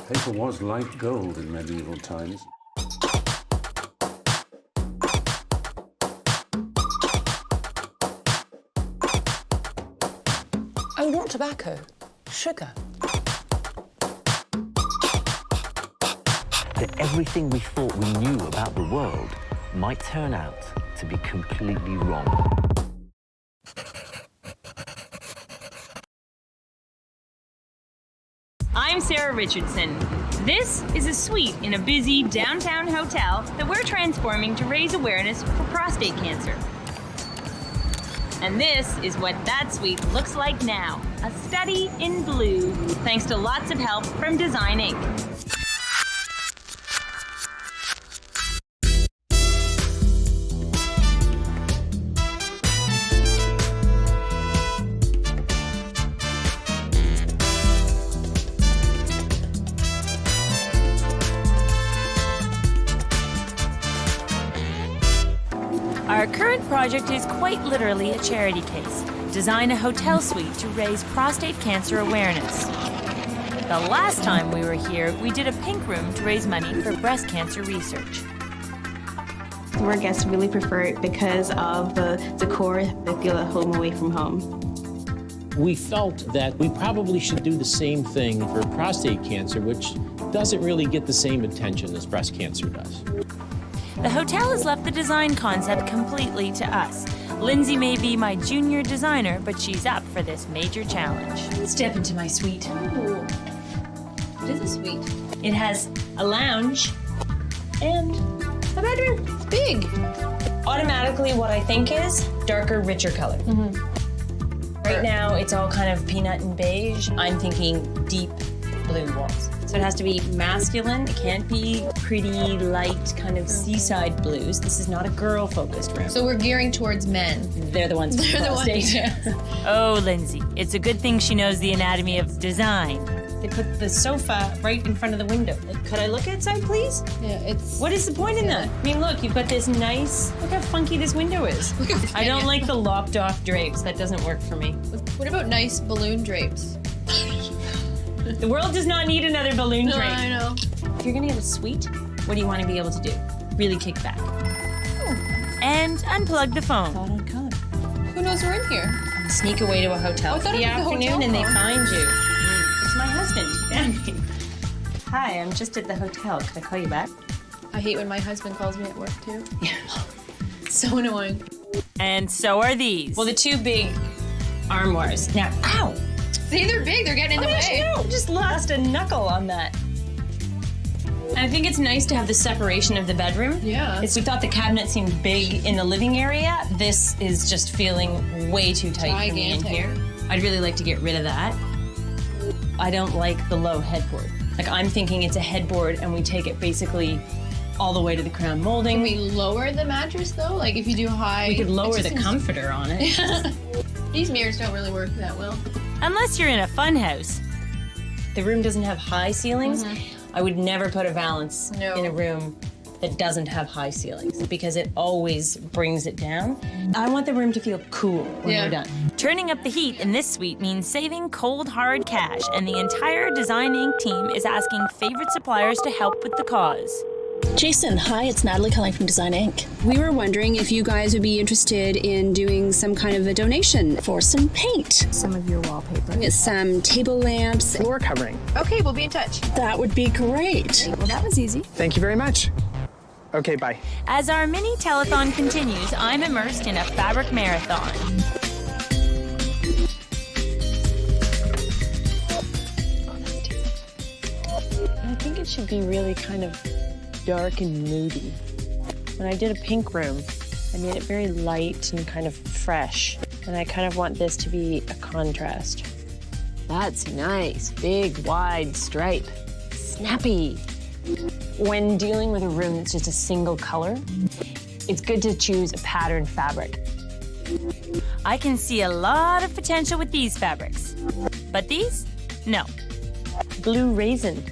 Paper was like gold in medieval times. Oh, not tobacco. Sugar. That everything we thought we knew about the world might turn out to be completely wrong. I'm Sarah Richardson. This is a suite in a busy downtown hotel that we're transforming to raise awareness for prostate cancer. And this is what that suite looks like now, a study in blue, thanks to lots of help from Design Inc. Our current project is quite literally a charity case. Design a hotel suite to raise prostate cancer awareness. The last time we were here, we did a pink room to raise money for breast cancer research. Our guests really prefer it because of the decor. They feel at home away from home. We felt that we probably should do the same thing for prostate cancer, which doesn't really get the same attention as breast cancer does. The hotel has left the design concept completely to us. Lindsay may be my junior designer, but she's up for this major challenge. Step into my suite. Ooh. What is a suite? It has a lounge and a bedroom. It's big. Automatically, what I think is darker, richer color. Right now, it's all kind of peanut and beige. I'm thinking deep blue walls. So it has to be masculine. It can't be pretty, light, kind of seaside blues. This is not a girl-focused room. So we're gearing towards men. They're the ones with They're the prostate. Oh, Lindsay, it's a good thing she knows the anatomy of design. They put the sofa right in front of the window. Could I look outside, please? Yeah, it's... What is the point in that? I mean, look, you've got this nice... Look how funky this window is. I don't like the lopped-off drapes. That doesn't work for me. What about nice balloon drapes? The world does not need another balloon drape. I know. If you're gonna get a suite, what do you want to be able to do? Really kick back. And unplug the phone. Thought I'd come. Who knows we're in here? Sneak away to a hotel I for thought the it was the afternoon hotel and they phone. find you. It's my husband. He found me. Hi, I'm just at the hotel. Can I call you back? I hate when my husband calls me at work, too. So annoying. And so are these. Well, the two big armoires. Now, ow! See, they're big. They're getting in the way. No, just lost a knuckle on that. I think it's nice to have the separation of the bedroom. Yeah. We thought the cabinet seemed big in the living area. This is just feeling way too tight for me in here. I'd really like to get rid of that. I don't like the low headboard. Like, I'm thinking it's a headboard and we take it basically all the way to the crown molding. Can we lower the mattress, though? Like, if you do high... We could lower the comforter on it. These mirrors don't really work that well. Unless you're in a fun house. The room doesn't have high ceilings. I would never put a valance in a room that doesn't have high ceilings because it always brings it down. I want the room to feel cool when we're done. Turning up the heat in this suite means saving cold, hard cash, and the entire Design Inc. team is asking favorite suppliers to help with the cause. Jason, hi, it's Natalie calling from Design Inc. We were wondering if you guys would be interested in doing some kind of a donation. For some paint. Some of your wallpaper. Some table lamps. Floor covering. Okay, we'll be in touch. That would be great. Well, that was easy. Thank you very much. Okay, bye. As our mini telethon continues, I'm immersed in a fabric marathon. I think it should be really kind of dark and moody. When I did a pink room, I made it very light and kind of fresh. And I kind of want this to be a contrast. That's nice. Big, wide stripe. Snappy. When dealing with a room that's just a single color, it's good to choose a patterned fabric. I can see a lot of potential with these fabrics. But these? No. Blue raisin.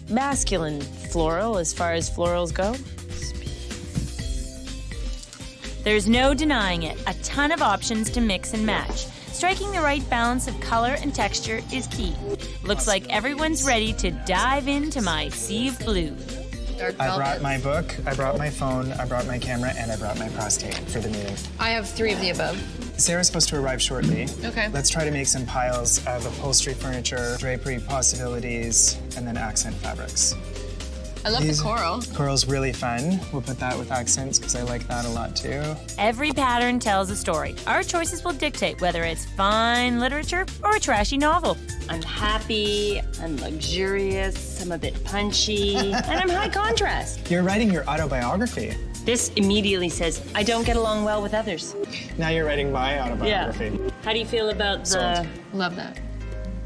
Masculine floral as far as florals go. There's no denying it. A ton of options to mix and match. Striking the right balance of color and texture is key. Looks like everyone's ready to dive into my sea of blue. I brought my book, I brought my phone, I brought my camera, and I brought my prostate for the meeting. I have 3 of the above. Sarah's supposed to arrive shortly. Okay. Let's try to make some piles of upholstery furniture, drapery possibilities, and then accent fabrics. I love the coral. Coral's really fun. We'll put that with accents because I like that a lot too. Every pattern tells a story. Our choices will dictate whether it's fine literature or a trashy novel. I'm happy, I'm luxurious, I'm a bit punchy, and I'm high contrast. You're writing your autobiography. This immediately says, I don't get along well with others. Now you're writing my autobiography. Yeah. How do you feel about the... Love that.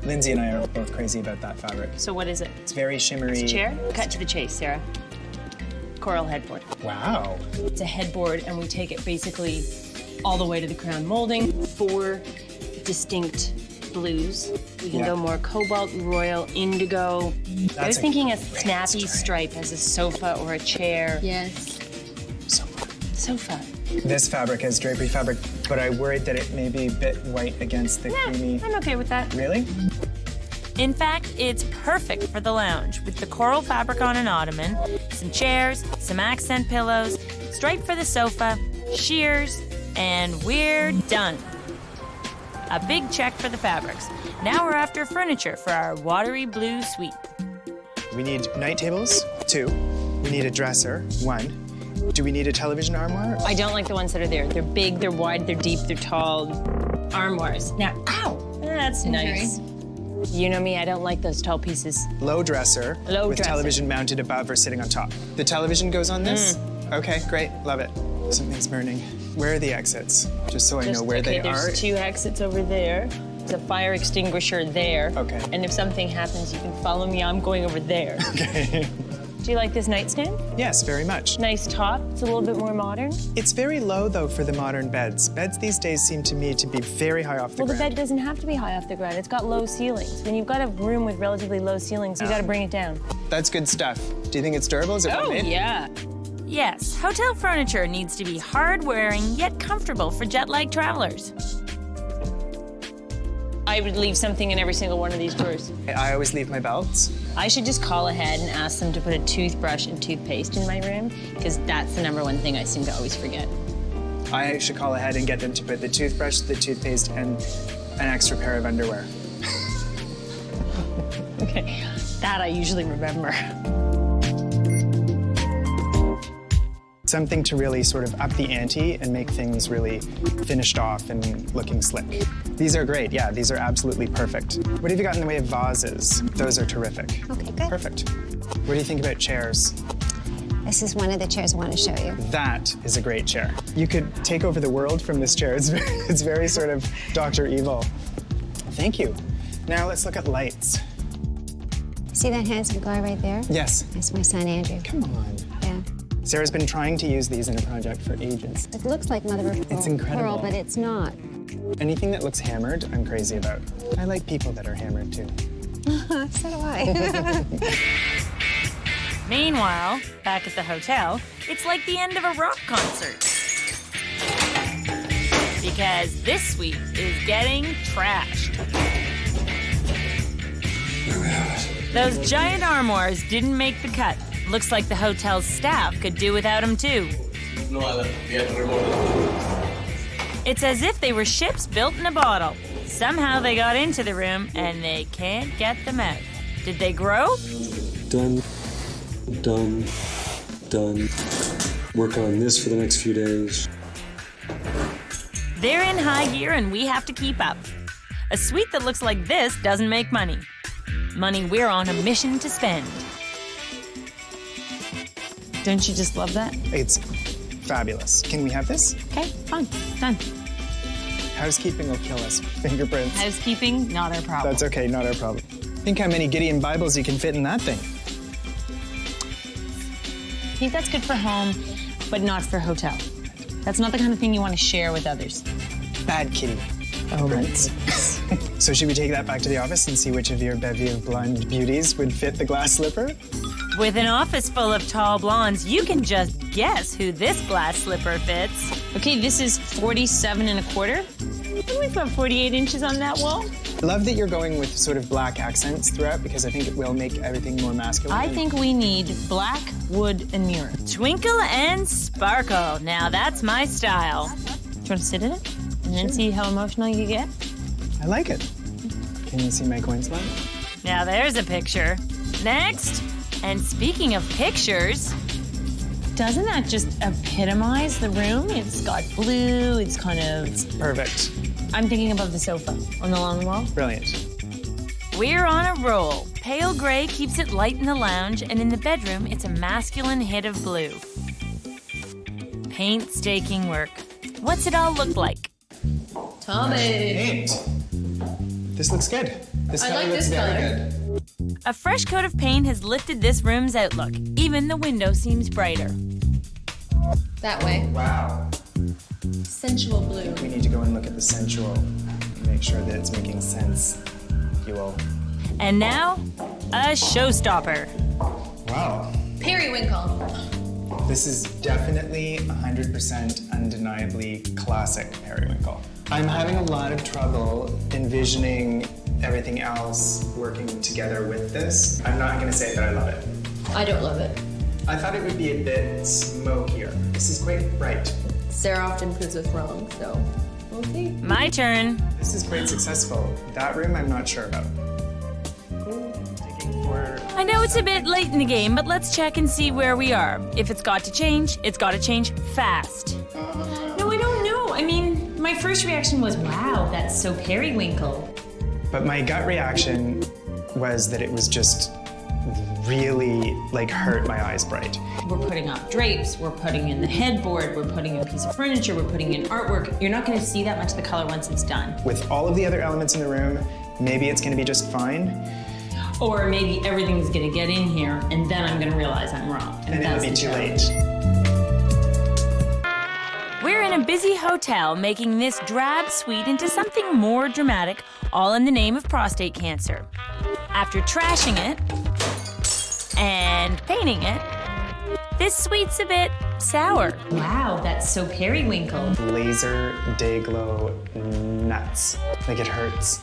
Lindsay and I are both crazy about that fabric. So what is it? It's very shimmery. It's a chair? Cut to the chase, Sarah. Coral headboard. Wow. It's a headboard, and we take it basically all the way to the crown molding. 4 distinct blues. We can go more cobalt, royal, indigo. I was thinking a snappy stripe as a sofa or a chair. Yes. Sofa. This fabric is drapery fabric, but I worried that it may be a bit white against the creamy. I'm okay with that. Really? In fact, it's perfect for the lounge with the coral fabric on an ottoman, some chairs, some accent pillows, stripe for the sofa, shears, and we're done. A big check for the fabrics. Now we're after furniture for our watery blue suite. We need night tables, 2. We need a dresser, 1. Do we need a television armoire? I don't like the ones that are there. They're big, they're wide, they're deep, they're tall. Armoires. Now, ow! That's nice. You know me, I don't like those tall pieces. Low dresser with television mounted above or sitting on top. The television goes on this? Okay, great, love it. Something's burning. Where are the exits? Just so I know where they are. There's 2 exits over there. There's a fire extinguisher there. Okay. And if something happens, you can follow me. I'm going over there. Okay. Do you like this nightstand? Yes, very much. Nice top. It's a little bit more modern. It's very low, though, for the modern beds. Beds these days seem to me to be very high off the ground. Well, the bed doesn't have to be high off the ground. It's got low ceilings. When you've got a room with relatively low ceilings, you got to bring it down. That's good stuff. Do you think it's durable? Is it well made? Yeah. Yes, hotel furniture needs to be hard-wearing yet comfortable for jet-lagged travelers. I would leave something in every single one of these drawers. I always leave my belts. I should just call ahead and ask them to put a toothbrush and toothpaste in my room, because that's the #1 thing I seem to always forget. I should call ahead and get them to put the toothbrush, the toothpaste, and an extra pair of underwear. Okay, that I usually remember. Something to really sort of up the ante and make things really finished off and looking slick. These are great, yeah, these are absolutely perfect. What have you got in the way of vases? Those are terrific. Okay, good. Perfect. What do you think about chairs? This is one of the chairs I want to show you. That is a great chair. You could take over the world from this chair. It's very sort of Dr. Evil. Thank you. Now let's look at lights. See that handsome guy right there? Yes. That's my son, Andrew. Come on. Yeah. Sarah's been trying to use these in a project for ages. It looks like mother of It's incredible. pearl, but it's not. Anything that looks hammered, I'm crazy about. I like people that are hammered, too. So do I. Meanwhile, back at the hotel, it's like the end of a rock concert. Because this suite is getting trashed. Those giant armoires didn't make the cut. Looks like the hotel's staff could do without them too. It's as if they were ships built in a bottle. Somehow they got into the room and they can't get them out. Did they grow? Done. Done. Done. Work on this for the next few days. They're in high gear and we have to keep up. A suite that looks like this doesn't make money. Money we're on a mission to spend. Don't you just love that? It's fabulous. Can we have this? Okay, fine, done. Housekeeping will kill us. Fingerprints. Housekeeping, not our problem. That's okay, not our problem. Think how many Gideon Bibles you can fit in that thing. I think that's good for home, but not for hotel. That's not the kind of thing you want to share with others. Bad kitty. Oh, right. So should we take that back to the office and see which of your bevy of blonde beauties would fit the glass slipper? With an office full of tall blondes, you can just guess who this glass slipper fits. Okay, this is 47 1/4. And we've got 48 inches on that wall. I love that you're going with sort of black accents throughout because I think it will make everything more masculine. I think we need black, wood, and mirror. Twinkle and sparkle. Now that's my style. Do you want to sit in it and then see how emotional you get? I like it. Can you see my coin slot? Now there's a picture. Next. And speaking of pictures, doesn't that just epitomize the room? It's got blue, it's kind of... It's perfect. I'm thinking above the sofa on the long wall. Brilliant. We're on a roll. Pale gray keeps it light in the lounge, and in the bedroom, it's a masculine hit of blue. Painstaking work. What's it all look like? Tommy. Paint. This looks good. This color looks very good. A fresh coat of paint has lifted this room's outlook. Even the window seems brighter. That way. Wow. Sensual blue. We need to go and look at the sensual and make sure that it's making sense. You will. And now, a showstopper. Wow. Periwinkle. This is definitely 100% undeniably classic periwinkle. I'm having a lot of trouble envisioning everything else working together with this. I'm not going to say that I love it. I don't love it. I thought it would be a bit smokier. This is quite bright. Sarah often proves us wrong, so we'll see. My turn. This is quite successful. That room, I'm not sure about. I know it's a bit late in the game, but let's check and see where we are. If it's got to change, it's got to change fast. No, I don't know. I mean, my first reaction was, wow, that's so periwinkle. But my gut reaction was that it was just really, like, hurt my eyes bright. We're putting up drapes, we're putting in the headboard, we're putting in a piece of furniture, we're putting in artwork. You're not going to see that much of the color once it's done. With all of the other elements in the room, maybe it's going to be just fine. Or maybe everything's going to get in here, and then I'm going to realize I'm wrong. And it'll be too late. We're in a busy hotel making this drab suite into something more dramatic, all in the name of prostate cancer. After trashing it and painting it, this suite's a bit sour. Wow, that's so periwinkle. Laser day glow nuts. Like, it hurts.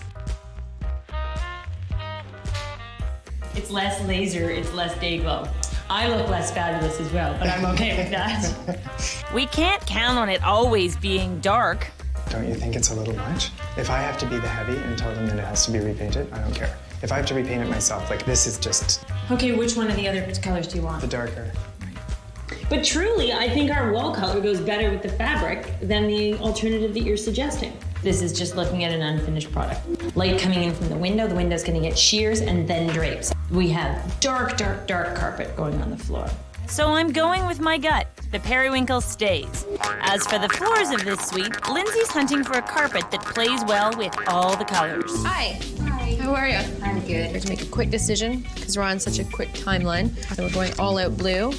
It's less laser, it's less day glow. I look less fabulous as well, but I'm okay with that. We can't count on it always being dark. Don't you think it's a little much? If I have to be the heavy and tell them that it has to be repainted, I don't care. If I have to repaint it myself, like, this is just... Okay, which one of the other colors do you want? The darker. But truly, I think our wall color goes better with the fabric than the alternative that you're suggesting. This is just looking at an unfinished product. Light coming in from the window's gonna get sheers and then drapes. We have dark, dark, dark carpet going on the floor. So I'm going with my gut. The periwinkle stays. As for the floors of this suite, Lindsay's hunting for a carpet that plays well with all the colors. Hi. Hi. How are you? I'm good. We have to make a quick decision because we're on such a quick timeline. So we're going all out blue.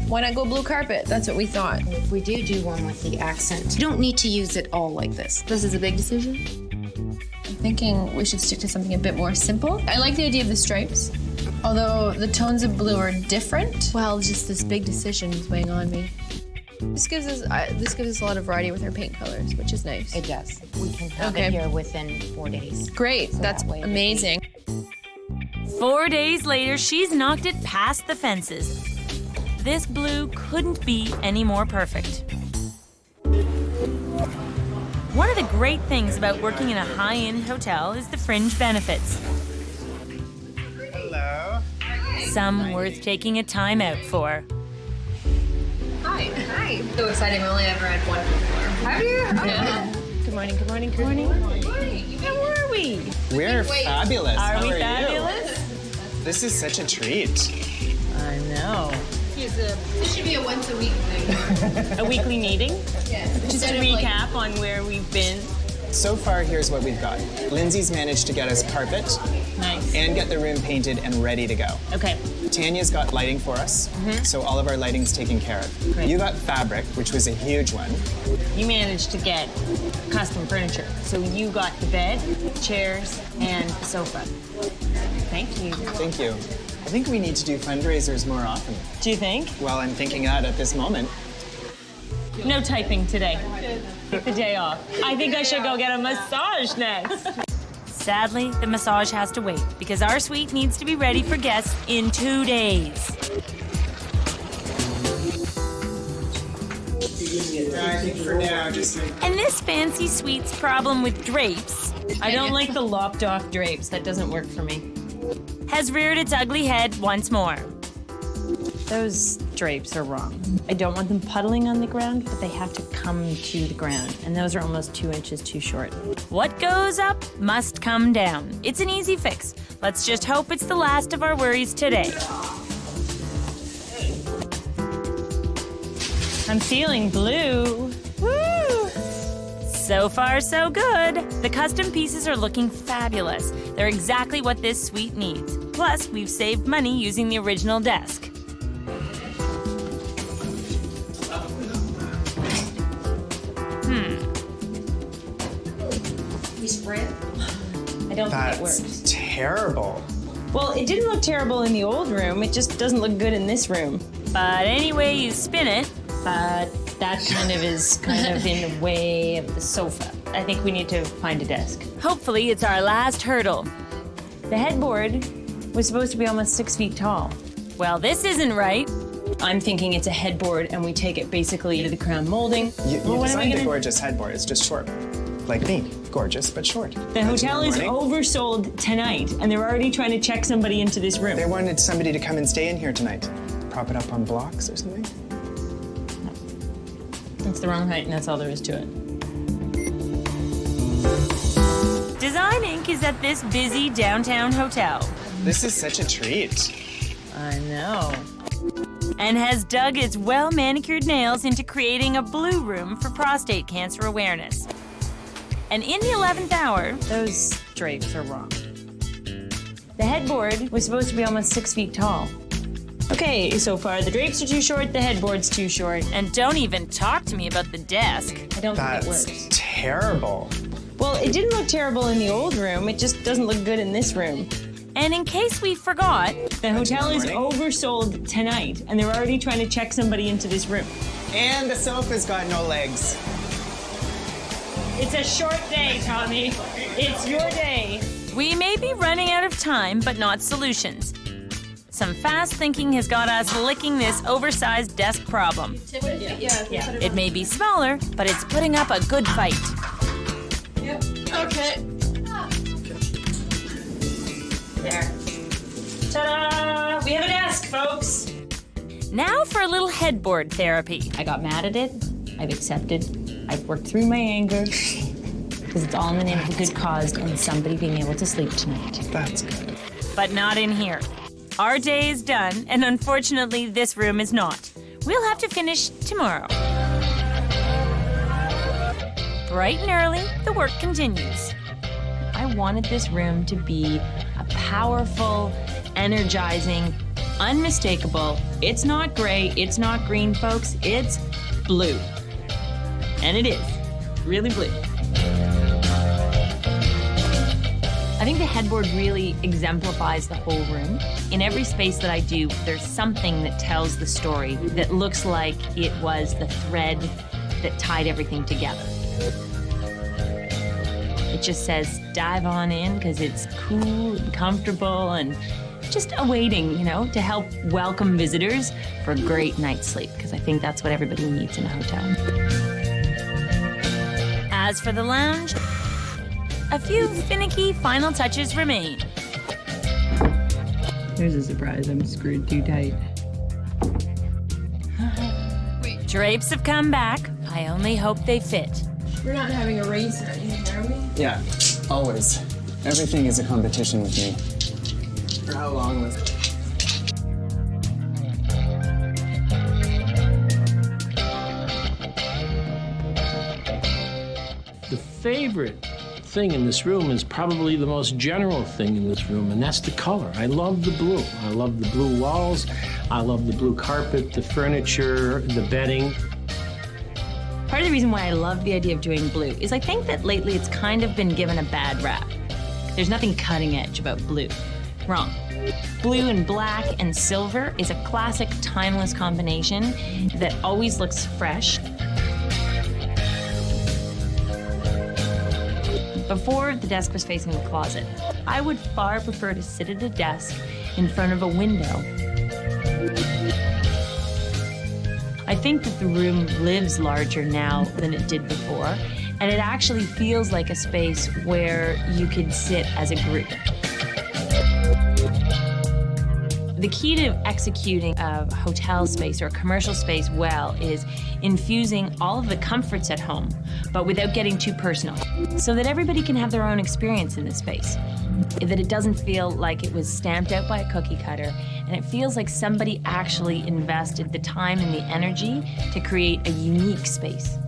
Why not go blue carpet? That's what we thought. If we do one with the accent, you don't need to use it all like this. This is a big decision. I'm thinking we should stick to something a bit more simple. I like the idea of the stripes. Although the tones of blue are different, well, just this big decision is weighing on me. This gives us a lot of variety with our paint colors, which is nice. It does. We can have it here within 4 days. Great, so that's amazing. 4 days later, she's knocked it past the fences. This blue couldn't be any more perfect. One of the great things about working in a high-end hotel is the fringe benefits. Hello. Some worth taking a time out for. Hi. Hi. So exciting. We only ever had one before. Have you? Yeah. Good morning, good morning, good morning. How are we? We're fabulous. Are How we are fabulous? You? This is such a treat. I know. This should be a once a week thing. A weekly meeting? Yes. Just to recap on where we've been. So far, here's what we've got. Lindsay's managed to get us carpet. Nice. And get the room painted and ready to go. Okay. Tanya's got lighting for us, so all of our lighting's taken care of. Great. You got fabric, which was a huge one. You managed to get custom furniture. So you got the bed, chairs, and the sofa. Thank you. Thank you. I think we need to do fundraisers more often. Do you think? Well, I'm thinking that at this moment. No typing today. Take the day off. I think I should go get a massage next. Sadly, the massage has to wait because our suite needs to be ready for guests in 2 days. I think for now, just And this fancy suite's problem with drapes, I don't like the lopped off drapes, that doesn't work for me, has reared its ugly head once more. Those drapes are wrong. I don't want them puddling on the ground, but they have to come to the ground, and those are almost 2 inches too short. What goes up must come down. It's an easy fix. Let's just hope it's the last of our worries today. I'm feeling blue. Woo! So far, so good. The custom pieces are looking fabulous. They're exactly what this suite needs. Plus, we've saved money using the original desk. We spread. I don't think it works. That's terrible. Well, it didn't look terrible in the old room. It just doesn't look good in this room. But anyway you spin it, but that kind of is in the way of the sofa. I think we need to find a desk. Hopefully it's our last hurdle. The headboard was supposed to be almost 6 feet tall. Well, this isn't right. I'm thinking it's a headboard and we take it basically to the crown molding. You Well, designed a gorgeous headboard. It's just short. Like me. Gorgeous, but short. The hotel is oversold tonight, and they're already trying to check somebody into this room. They wanted somebody to come and stay in here tonight. Prop it up on blocks or something? It's the wrong height, and that's all there is to it. Design Inc. is at this busy downtown hotel. This is such a treat. I know. And has dug its well-manicured nails into creating a blue room for prostate cancer awareness. And in the 11th hour, those drapes are wrong. The headboard was supposed to be almost 6 feet tall. Okay, so far the drapes are too short, the headboard's too short. And don't even talk to me about the desk. I don't think it works. That's terrible. Well, it didn't look terrible in the old room, it just doesn't look good in this room. And in case we forgot, the hotel is oversold tonight, and they're already trying to check somebody into this room. And the sofa's got no legs. It's a short day, Tommy. It's your day. We may be running out of time, but not solutions. Some fast thinking has got us licking this oversized desk problem. Yeah. It may be smaller, but it's putting up a good fight. Yep. Okay. There. Ta-da! We have a desk, folks. Now for a little headboard therapy. I got mad at it. I've accepted. I've worked through my anger. Because it's all in the name of a good cause and somebody being able to sleep tonight. That's good. But not in here. Our day is done, and unfortunately, this room is not. We'll have to finish tomorrow. Bright and early, the work continues. I wanted this room to be a powerful, energizing, unmistakable, it's not gray, it's not green, folks, it's blue. And it is. Really blue. I think the headboard really exemplifies the whole room. In every space that I do, there's something that tells the story that looks like it was the thread that tied everything together. It just says, dive on in, because it's cool and comfortable and just awaiting, to help welcome visitors for a great night's sleep, because I think that's what everybody needs in a hotel. As for the lounge, a few finicky final touches remain. There's a surprise. I'm screwed too tight. Wait. Drapes have come back. I only hope they fit. We're not having a race or anything, are we? Yeah, always. Everything is a competition with me. For how long was it? The favorite thing in this room is probably the most general thing in this room, and that's the color. I love the blue. I love the blue walls. I love the blue carpet, the furniture, the bedding. Part of the reason why I love the idea of doing blue is I think that lately it's kind of been given a bad rap. There's nothing cutting edge about blue. Wrong. Blue and black and silver is a classic, timeless combination that always looks fresh. Before, the desk was facing the closet. I would far prefer to sit at a desk in front of a window. I think that the room lives larger now than it did before, and it actually feels like a space where you could sit as a group. The key to executing a hotel space or a commercial space well is infusing all of the comforts at home, but without getting too personal, so that everybody can have their own experience in this space. That it doesn't feel like it was stamped out by a cookie cutter, and it feels like somebody actually invested the time and the energy to create a unique space.